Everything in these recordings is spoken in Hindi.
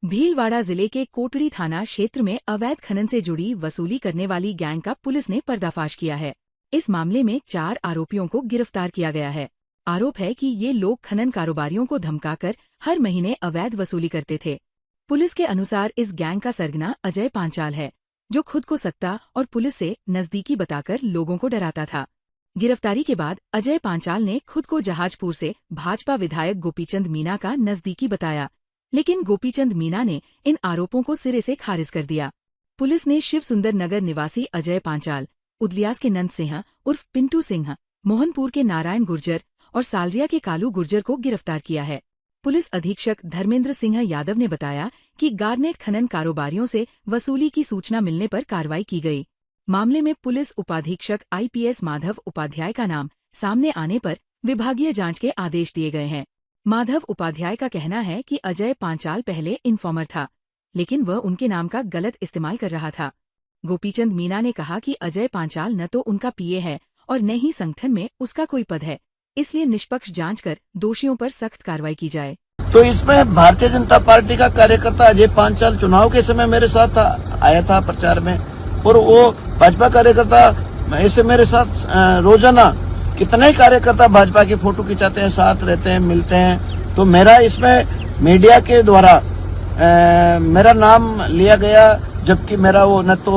भीलवाड़ा जिले के कोटड़ी थाना क्षेत्र में अवैध खनन से जुड़ी वसूली करने वाली गैंग का पुलिस ने पर्दाफाश किया है। इस मामले में 4 आरोपियों को गिरफ्तार किया गया है। आरोप है कि ये लोग खनन कारोबारियों को धमकाकर हर महीने अवैध वसूली करते थे। पुलिस के अनुसार इस गैंग का सरगना अजय पांचाल है, जो खुद को सत्ता और पुलिस से नजदीकी बताकर लोगों को डराता था। गिरफ्तारी के बाद अजय पांचाल ने खुद को जहाजपुर से भाजपा विधायक गोपीचंद मीना का नजदीकी बताया, लेकिन गोपीचंद मीना ने इन आरोपों को सिरे से खारिज कर दिया। पुलिस ने शिव सुंदर नगर निवासी अजय पांचाल, उदलियास के नंद सिंह उर्फ पिंटू सिंह, मोहनपुर के नारायण गुर्जर और सालरिया के कालू गुर्जर को गिरफ्तार किया है। पुलिस अधीक्षक धर्मेंद्र सिंह यादव ने बताया कि गारनेट खनन कारोबारियों से वसूली की सूचना मिलने पर कार्रवाई की गई। मामले में पुलिस उपाधीक्षक IPS माधव उपाध्याय का नाम सामने आने पर विभागीय जांच के आदेश दिए गए हैं। माधव उपाध्याय का कहना है कि अजय पांचाल पहले इन्फॉर्मर था, लेकिन वह उनके नाम का गलत इस्तेमाल कर रहा था। गोपीचंद मीना ने कहा कि अजय पांचाल न तो उनका PA है और न ही संगठन में उसका कोई पद है, इसलिए निष्पक्ष जांच कर दोषियों पर सख्त कार्रवाई की जाए। तो इसमें भारतीय जनता पार्टी का कार्यकर्ता अजय पांचाल चुनाव के समय मेरे साथ आया था प्रचार में, और वो भाजपा कार्यकर्ता ऐसे मेरे साथ रोजाना कितने ही कार्यकर्ता भाजपा की फोटो खिंचाते हैं, साथ रहते हैं, मिलते हैं। तो मेरा इसमें मीडिया के द्वारा मेरा नाम लिया गया, जबकि मेरा वो न तो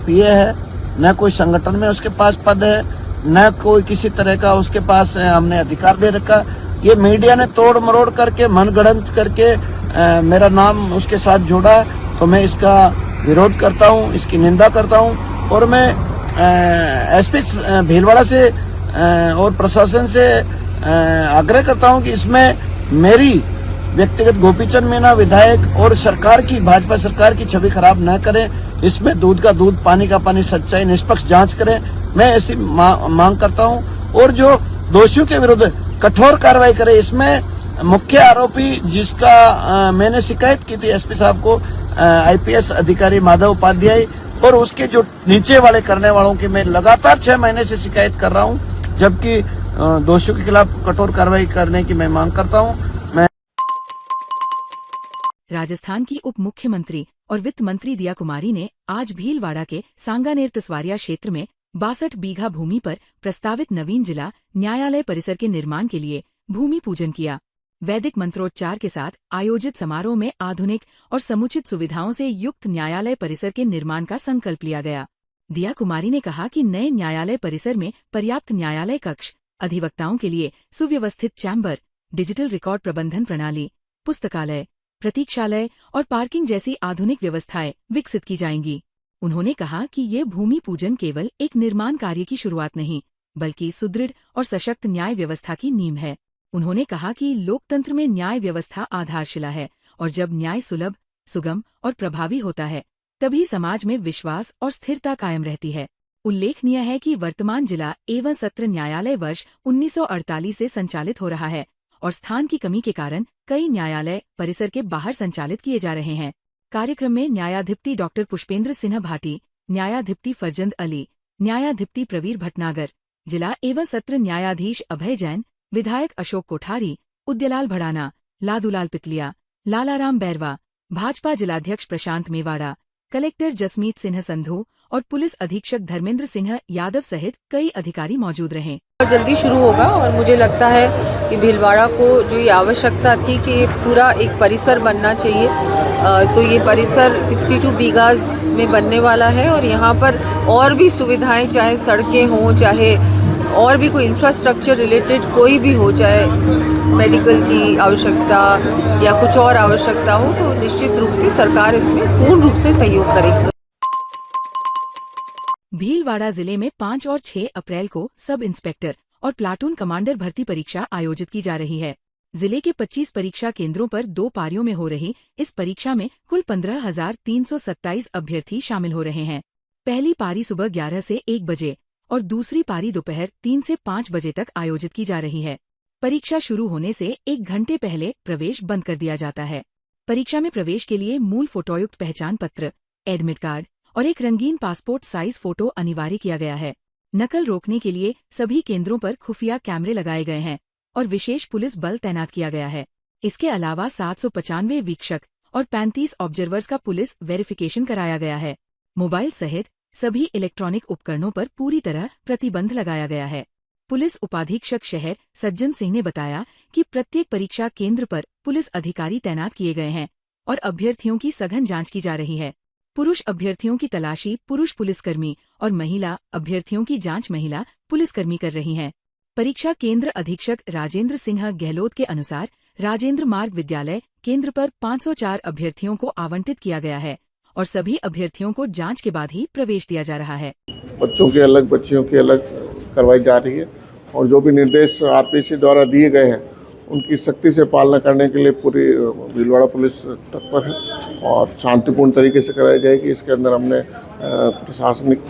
PA है, न कोई संगठन में उसके पास पद है, न कोई किसी तरह का उसके पास हमने अधिकार दे रखा। ये मीडिया ने तोड़ मरोड़ करके मनगढ़ंत करके मेरा नाम उसके साथ जोड़ा, तो मैं इसका विरोध करता हूँ, इसकी निंदा करता हूँ। और मैं SP भीलवाड़ा से और प्रशासन से आग्रह करता हूं कि इसमें मेरी व्यक्तिगत गोपीचंद मीना विधायक और सरकार की, भाजपा सरकार की छवि खराब न करें। इसमें दूध का दूध, पानी का पानी, सच्चाई, निष्पक्ष जांच करें। मैं ऐसी मांग करता हूं, और जो दोषियों के विरुद्ध कठोर कार्रवाई करें। इसमें मुख्य आरोपी जिसका मैंने शिकायत की थी SP साहब को, IPS अधिकारी माधव उपाध्याय, और उसके जो नीचे वाले करने वालों की मैं लगातार 6 महीने से शिकायत कर रहा हूं, जबकि दोषियों के खिलाफ कठोर कार्रवाई करने की मैं मांग करता हूं। राजस्थान की उप मुख्यमंत्री और वित्त मंत्री दिया कुमारी ने आज भीलवाड़ा के सांगानेर तसवारिया क्षेत्र में 62 बीघा भूमि पर प्रस्तावित नवीन जिला न्यायालय परिसर के निर्माण के लिए भूमि पूजन किया। वैदिक मंत्रोच्चार के साथ आयोजित समारोह में आधुनिक और समुचित सुविधाओं से युक्त न्यायालय परिसर के निर्माण का संकल्प लिया गया। दिया कुमारी ने कहा कि नए न्यायालय परिसर में पर्याप्त न्यायालय कक्ष, अधिवक्ताओं के लिए सुव्यवस्थित चैम्बर, डिजिटल रिकॉर्ड प्रबंधन प्रणाली, पुस्तकालय, प्रतीक्षालय और पार्किंग जैसी आधुनिक व्यवस्थाएं विकसित की जाएंगी। उन्होंने कहा कि ये भूमि पूजन केवल एक निर्माण कार्य की शुरुआत नहीं, बल्कि सुदृढ़ और सशक्त न्याय व्यवस्था की नींव है। उन्होंने कहा कि लोकतंत्र में न्याय व्यवस्था आधारशिला है, और जब न्याय सुलभ, सुगम और प्रभावी होता है, तभी समाज में विश्वास और स्थिरता कायम रहती है। उल्लेखनीय है कि वर्तमान जिला एवं सत्र न्यायालय वर्ष 1948 से संचालित हो रहा है, और स्थान की कमी के कारण कई न्यायालय परिसर के बाहर संचालित किए जा रहे हैं। कार्यक्रम में न्यायाधिपति डॉक्टर पुष्पेंद्र सिंह भाटी, न्यायाधिपति फरजंद अली, न्यायाधिपति प्रवीर भटनागर, जिला एवं सत्र न्यायाधीश अभय जैन, विधायक अशोक कोठारी, उद्यलाल भड़ाना, लादूलाल पितलिया, लालाराम बैरवा, भाजपा जिलाध्यक्ष प्रशांत मेवाड़ा, कलेक्टर जसमीत सिंह संधू और पुलिस अधीक्षक धर्मेंद्र सिंह यादव सहित कई अधिकारी मौजूद रहे। जल्दी शुरू होगा, और मुझे लगता है कि भीलवाड़ा को जो ये आवश्यकता थी कि पूरा एक परिसर बनना चाहिए, तो ये परिसर 62 बीघाज में बनने वाला है। और यहाँ पर और भी सुविधाएं, चाहे सड़कें हों, चाहे और भी कोई इंफ्रास्ट्रक्चर रिलेटेड कोई भी हो, चाहे मेडिकल की आवश्यकता या कुछ और आवश्यकता हो, तो निश्चित रूप से सरकार इसमें पूर्ण रूप से सहयोग करेगी। भीलवाड़ा जिले में 5 और 6 अप्रैल को सब इंस्पेक्टर और प्लाटून कमांडर भर्ती परीक्षा आयोजित की जा रही है। जिले के 25 परीक्षा केंद्रों पर 2 पारियों में हो रही इस परीक्षा में कुल 15,327 अभ्यर्थी शामिल हो रहे हैं। पहली पारी सुबह 11 से 1 बजे और दूसरी पारी दोपहर 3 से 5 बजे तक आयोजित की जा रही है। परीक्षा शुरू होने से 1 घंटे पहले प्रवेश बंद कर दिया जाता है। परीक्षा में प्रवेश के लिए मूल फोटोयुक्त पहचान पत्र, एडमिट कार्ड और एक रंगीन पासपोर्ट साइज फोटो अनिवार्य किया गया है। नकल रोकने के लिए सभी केंद्रों पर खुफिया कैमरे लगाए गए हैं और विशेष पुलिस बल तैनात किया गया है। इसके अलावा 795 वीक्षक और 35 ऑब्जर्वर्स का पुलिस वेरिफिकेशन कराया गया है। मोबाइल सहित सभी इलेक्ट्रॉनिक उपकरणों पर पूरी तरह प्रतिबंध लगाया गया है। पुलिस उपाधीक्षक शहर सज्जन सिंह ने बताया कि प्रत्येक परीक्षा केंद्र पर पुलिस अधिकारी तैनात किए गए हैं और अभ्यर्थियों की सघन जांच की जा रही है। पुरुष अभ्यर्थियों की तलाशी पुरुष पुलिसकर्मी और महिला अभ्यर्थियों की जांच महिला पुलिसकर्मी कर रही हैं। परीक्षा केंद्र अधीक्षक राजेंद्र सिंह गहलोत के अनुसार राजेंद्र मार्ग विद्यालय केंद्र पर 504 अभ्यर्थियों को आवंटित किया गया है और सभी अभ्यर्थियों को जांच के बाद ही प्रवेश दिया जा रहा है। बच्चों के अलग बच्चियों की अलग करवाई जा रही है और जो भी निर्देश आरपीसी द्वारा दिए गए हैं उनकी सख्ती से पालना करने के लिए पूरी भीलवाड़ा पुलिस तत्पर है और शांतिपूर्ण तरीके से कराई जाएगी। इसके अंदर हमने प्रशासनिक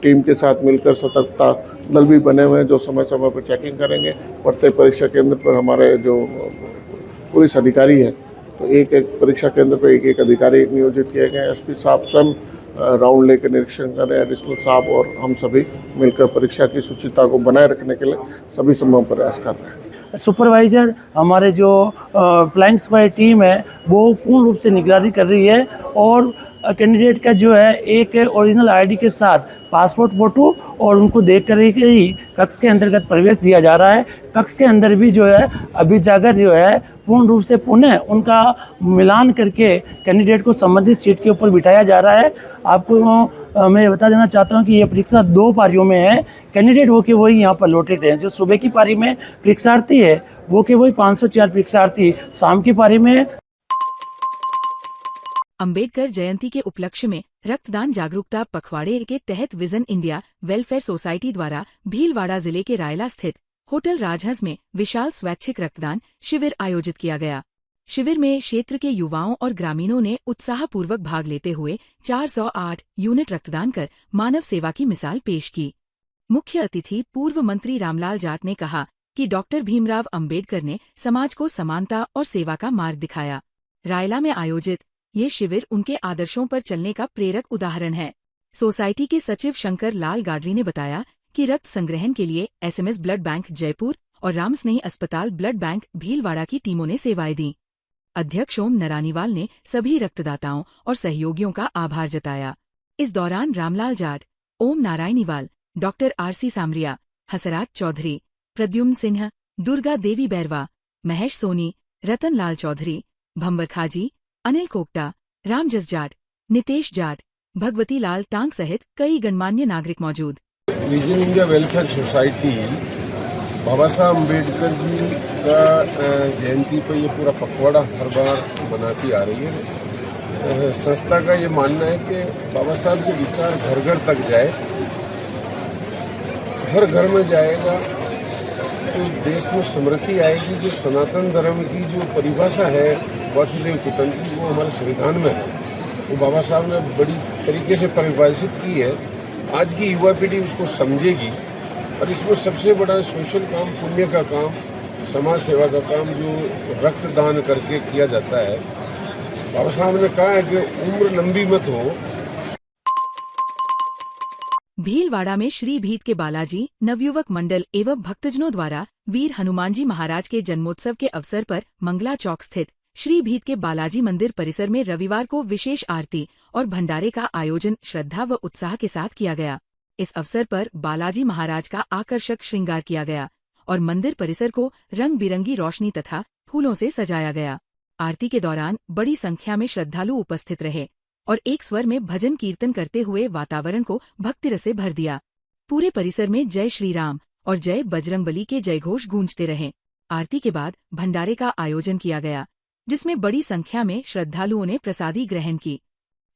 टीम के साथ मिलकर सतर्कता दल भी बने हुए हैं जो समय समय पर चेकिंग करेंगे। प्रत्येक परीक्षा केंद्र पर हमारे जो पुलिस अधिकारी हैं तो एक एक परीक्षा केंद्र पर एक एक अधिकारी नियोजित किए गए हैं। एसपी साहब स्वयं राउंड लेकर निरीक्षण कर रहे हैं। एडिशनल साहब और हम सभी मिलकर परीक्षा की शुचिता को बनाए रखने के लिए सभी संभव प्रयास कर रहे हैं। सुपरवाइज़र हमारे जो फ्लाइंग स्क्वाड टीम है वो पूर्ण रूप से निगरानी कर रही है और कैंडिडेट का जो है एक ओरिजिनल आईडी के साथ पासपोर्ट फ़ोटो और उनको देख कर ही कक्ष के अंतर्गत प्रवेश दिया जा रहा है। कक्ष के अंदर भी जो है अभी जाकर जो है पूर्ण रूप से पुनः उनका मिलान करके कैंडिडेट को संबंधित सीट के ऊपर बिठाया जा रहा है। आपको मैं बता देना चाहता हूं कि ये परीक्षा 2 पारियों में है। कैंडिडेट हो के वही यहाँ पर लौटे थे। जो सुबह की पारी में परीक्षार्थी है वो के वही 504 परीक्षार्थी शाम की पारी में। अंबेडकर जयंती के उपलक्ष्य में रक्तदान जागरूकता पखवाड़े के तहत विजन इंडिया वेलफेयर सोसाइटी द्वारा भीलवाड़ा जिले के रायला स्थित होटल राजहंस में विशाल स्वैच्छिक रक्तदान शिविर आयोजित किया गया। शिविर में क्षेत्र के युवाओं और ग्रामीणों ने उत्साहपूर्वक भाग लेते हुए 408 यूनिट रक्तदान कर मानव सेवा की मिसाल पेश की। मुख्य अतिथि पूर्व मंत्री रामलाल जाट ने कहा कि डॉक्टर भीमराव अंबेडकर ने समाज को समानता और सेवा का मार्ग दिखाया। रायला में आयोजित ये शिविर उनके आदर्शों पर चलने का प्रेरक उदाहरण है। सोसाइटी के सचिव शंकर लाल गाडरी ने बताया कि रक्त संग्रहण के लिए SMS ब्लड बैंक जयपुर और रामस्नेही अस्पताल ब्लड बैंक भीलवाड़ा की टीमों ने सेवाएं दी। अध्यक्ष ओम नारायणवाल ने सभी रक्तदाताओं और सहयोगियों का आभार जताया। इस दौरान रामलाल जाट, ओम नारायणवाल, डॉक्टर RC सामरिया, हसराज चौधरी, प्रद्युम्न सिन्हा, दुर्गा देवी बैरवा, महेश सोनी, रतन लाल चौधरी, भंवर खाजी, अनिल कोकटा, रामजस जाट, नितेश जाट, भगवती लाल टांग सहित कई गणमान्य नागरिक मौजूद। विजन इंडिया वेलफेयर सोसाइटी बाबा साहब अम्बेडकर जी का जयंती पर ये पूरा पखवाड़ा हर बार मनाती आ रही है। संस्था का ये मानना है कि बाबा साहब के विचार घर घर तक जाए, हर घर में जाएगा तो देश में समृद्धि आएगी। जो सनातन धर्म की जो परिभाषा है वसुदेव कुटुंबकम की, वो हमारे संविधान में है, वो बाबा साहब ने बड़ी तरीके से परिभाषित की है। आज की युवा पीढ़ी उसको समझेगी और इसमें सबसे बड़ा सोशल काम, पुण्य का काम, समाज सेवा का काम जो रक्तदान करके किया जाता है। बाबा साहब ने कहा है कि उम्र लंबी मत हो। भीलवाड़ा में श्री भीत के बालाजी नवयुवक मंडल एवं भक्तजनों द्वारा वीर हनुमान जी महाराज के जन्मोत्सव के अवसर पर मंगला चौक स्थित श्री भीत के बालाजी मंदिर परिसर में रविवार को विशेष आरती और भंडारे का आयोजन श्रद्धा व उत्साह के साथ किया गया। इस अवसर पर बालाजी महाराज का आकर्षक श्रृंगार किया गया और मंदिर परिसर को रंग बिरंगी रोशनी तथा फूलों से सजाया गया। आरती के दौरान बड़ी संख्या में श्रद्धालु उपस्थित रहे और एक स्वर में भजन कीर्तन करते हुए वातावरण को भक्तिरस से भर दिया। पूरे परिसर में जय श्री राम और जय बजरंगबली के जयघोष गूंजते रहे। आरती के बाद भंडारे का आयोजन किया गया, जिसमें बड़ी संख्या में श्रद्धालुओं ने प्रसादी ग्रहण की।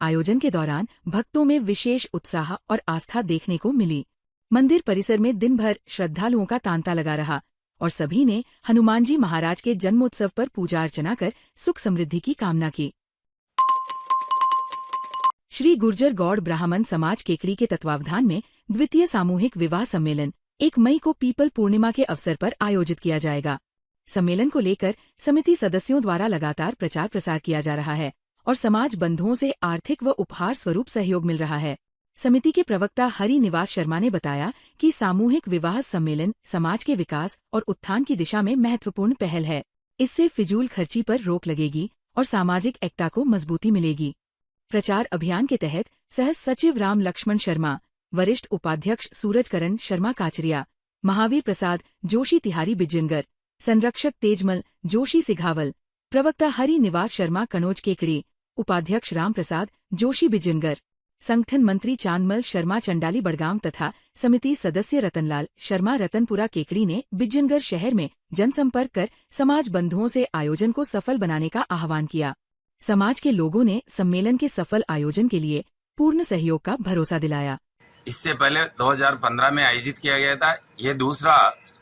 आयोजन के दौरान भक्तों में विशेष उत्साह और आस्था देखने को मिली। मंदिर परिसर में दिन भर श्रद्धालुओं का तांता लगा रहा और सभी ने हनुमान जी महाराज के जन्मोत्सव पर पूजा अर्चना कर सुख समृद्धि की कामना की। श्री गुर्जर गौड़ ब्राह्मण समाज केकड़ी के तत्वावधान में द्वितीय सामूहिक विवाह सम्मेलन 1 मई को पीपल पूर्णिमा के अवसर पर आयोजित किया जाएगा। सम्मेलन को लेकर समिति सदस्यों द्वारा लगातार प्रचार प्रसार किया जा रहा है और समाज बंधुओं से आर्थिक व उपहार स्वरूप सहयोग मिल रहा है। समिति के प्रवक्ता हरि निवास शर्मा ने बताया कि सामूहिक विवाह सम्मेलन समाज के विकास और उत्थान की दिशा में महत्वपूर्ण पहल है। इससे फिजूल खर्ची पर रोक लगेगी और सामाजिक एकता को मजबूती मिलेगी। प्रचार अभियान के तहत सह सचिव राम लक्ष्मण शर्मा, वरिष्ठ उपाध्यक्ष सूरजकरण शर्मा काचरिया, महावीर प्रसाद जोशी तिहारी बिजनगर, संरक्षक तेजमल जोशी सिघावल, प्रवक्ता हरि निवास शर्मा कनौज केकड़ी, उपाध्यक्ष राम प्रसाद जोशी बिजनगर, संगठन मंत्री चांदमल शर्मा चंडाली बड़गाम तथा समिति सदस्य रतनलाल शर्मा रतनपुरा केकड़ी ने बिजनगर शहर में जनसंपर्क कर समाज बंधुओं से आयोजन को सफल बनाने का आह्वान किया। समाज के लोगों ने सम्मेलन के सफल आयोजन के लिए पूर्ण सहयोग का भरोसा दिलाया। इससे पहले 2015 में आयोजित किया गया था। ये दूसरा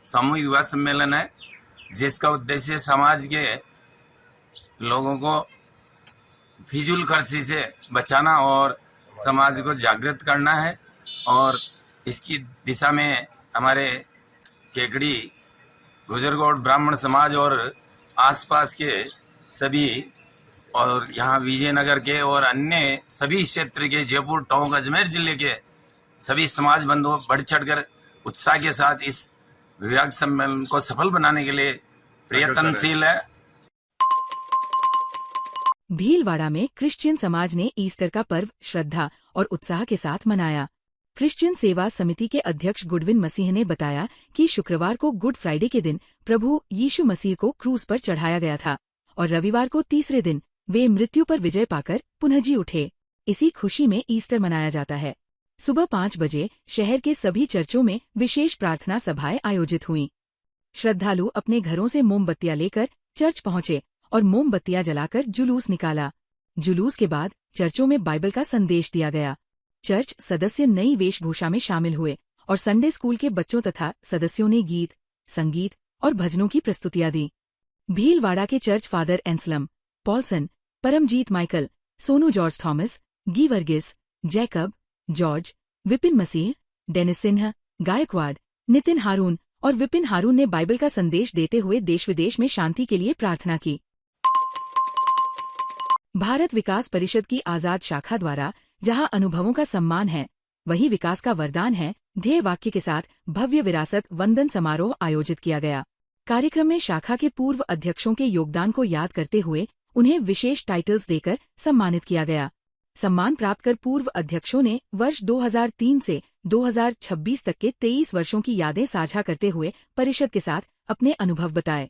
सामूहिक विवाह सम्मेलन है जिसका उद्देश्य समाज के लोगों को फिजूल खर्ची से बचाना और समाज को जागृत करना है। और इसकी दिशा में हमारे केकड़ी गुजरगौड़ ब्राह्मण समाज और आसपास के सभी और यहाँ विजयनगर के और अन्य सभी क्षेत्र के जयपुर टोंक अजमेर जिले के सभी समाज बंधु बढ़ चढ़कर उत्साह के साथ इस विवाह सम्मेलन को सफल बनाने के लिए प्रयत्नशील है। भीलवाड़ा में क्रिश्चियन समाज ने ईस्टर का पर्व श्रद्धा और उत्साह के साथ मनाया। क्रिश्चियन सेवा समिति के अध्यक्ष गुडविन मसीह ने बताया कि शुक्रवार को गुड फ्राइडे के दिन प्रभु यीशु मसीह को क्रूस पर चढ़ाया गया था और रविवार को तीसरे दिन वे मृत्यु पर विजय पाकर पुनः जी उठे। इसी खुशी में ईस्टर मनाया जाता है। सुबह 5 बजे शहर के सभी चर्चों में विशेष प्रार्थना सभाएं आयोजित हुईं। श्रद्धालु अपने घरों से मोमबत्तियां लेकर चर्च पहुंचे और मोमबत्तियां जलाकर जुलूस निकाला। जुलूस के बाद चर्चों में बाइबल का संदेश दिया गया। चर्च सदस्य नई वेशभूषा में शामिल हुए और संडे स्कूल के बच्चों तथा सदस्यों ने गीत, संगीत और भजनों की प्रस्तुतियां दी। भीलवाड़ा के church father Anselm, Paulson, Paramjeet Michael, Sonu George Thomas, गी Varghese, Jacob, George, Vipin Masih, Dennis Sinha, Gaikwad, Nitin Haroon और विपिन हारून ने बाइबल का संदेश देते हुए देश विदेश में शांति के लिए प्रार्थना की। भारत विकास परिषद की आजाद शाखा द्वारा जहां अनुभवों का सम्मान है वहीं विकास का वरदान है ध्येय वाक्य के साथ भव्य विरासत वंदन समारोह आयोजित किया गया। कार्यक्रम में शाखा के पूर्व अध्यक्षों के योगदान को याद करते हुए उन्हें विशेष टाइटल्स देकर सम्मानित किया गया। सम्मान प्राप्त कर पूर्व अध्यक्षों ने वर्ष 2003 से 2026 तक के 23 वर्षों की यादें साझा करते हुए परिषद के साथ अपने अनुभव बताए।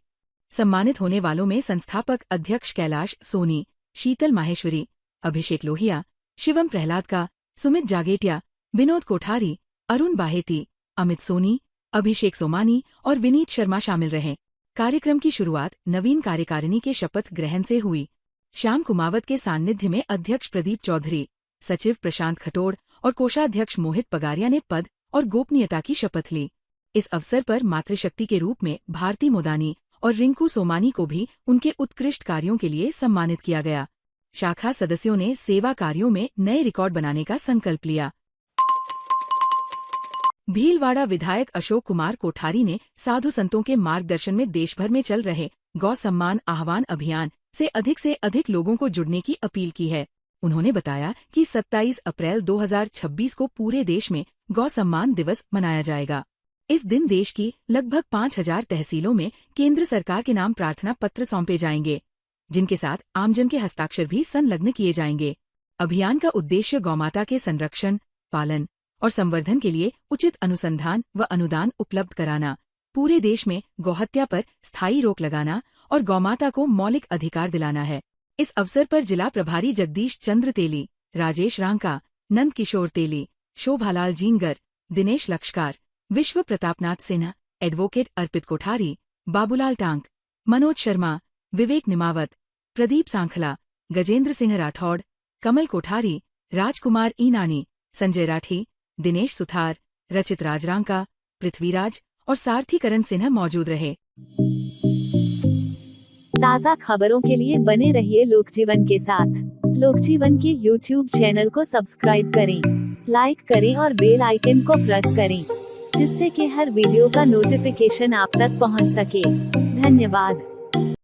सम्मानित होने वालों में संस्थापक अध्यक्ष कैलाश सोनी, शीतल माहेश्वरी, अभिषेक लोहिया, शिवम प्रहलाद का, सुमित जागेटिया, विनोद कोठारी, अरुण बाहेती, अमित सोनी, अभिषेक सोमानी और विनीत शर्मा शामिल रहे। कार्यक्रम की शुरुआत नवीन कार्यकारिणी के शपथ ग्रहण से हुई। श्याम कुमावत के सान्निध्य में अध्यक्ष प्रदीप चौधरी, सचिव प्रशांत खटोड़ और कोषाध्यक्ष मोहित पगारिया ने पद और गोपनीयता की शपथ ली। इस अवसर पर मातृशक्ति के रूप में भारती मोदानी और रिंकू सोमानी को भी उनके उत्कृष्ट कार्यों के लिए सम्मानित किया गया। शाखा सदस्यों ने सेवा कार्यों में नए रिकॉर्ड बनाने का संकल्प लिया। भीलवाड़ा विधायक अशोक कुमार कोठारी ने साधु संतों के मार्गदर्शन में देश भर में चल रहे गौ सम्मान आह्वान अभियान से अधिक लोगों को जुड़ने की अपील की है। उन्होंने बताया कि 27 अप्रैल 2026 को पूरे देश में गौ सम्मान दिवस मनाया जाएगा। इस दिन देश की लगभग 5000 तहसीलों में केंद्र सरकार के नाम प्रार्थना पत्र सौंपे जाएंगे, जिनके साथ आमजन के हस्ताक्षर भी संलग्न किए जाएंगे। अभियान का उद्देश्य गौमाता के संरक्षण, पालन और संवर्धन के लिए उचित अनुसंधान व अनुदान उपलब्ध कराना, पूरे देश में गौहत्या पर स्थायी रोक लगाना और गौमाता को मौलिक अधिकार दिलाना है। इस अवसर पर जिला प्रभारी जगदीश चंद्र तेली, राजेश रांका, नंद किशोर तेली, शोभालाल जींगर, दिनेश लक्ष्कार, विश्व प्रतापनाथ सिन्हा, एडवोकेट अर्पित कोठारी, बाबूलाल टांक, मनोज शर्मा, विवेक निमावत, प्रदीप सांखला, गजेंद्र सिंह राठौड़, कमल कोठारी, राजकुमार ईनानी, संजय राठी, दिनेश सुथार, रचित राजरांका, पृथ्वीराज और सारथीकरण सिन्हा मौजूद रहे। ताज़ा खबरों के लिए बने रहिए लोकजीवन के साथ। लोकजीवन के YouTube चैनल को सब्सक्राइब करें, लाइक करें और बेल आइकन को प्रेस करें, जिससे कि हर वीडियो का नोटिफिकेशन आप तक पहुंच सके। धन्यवाद।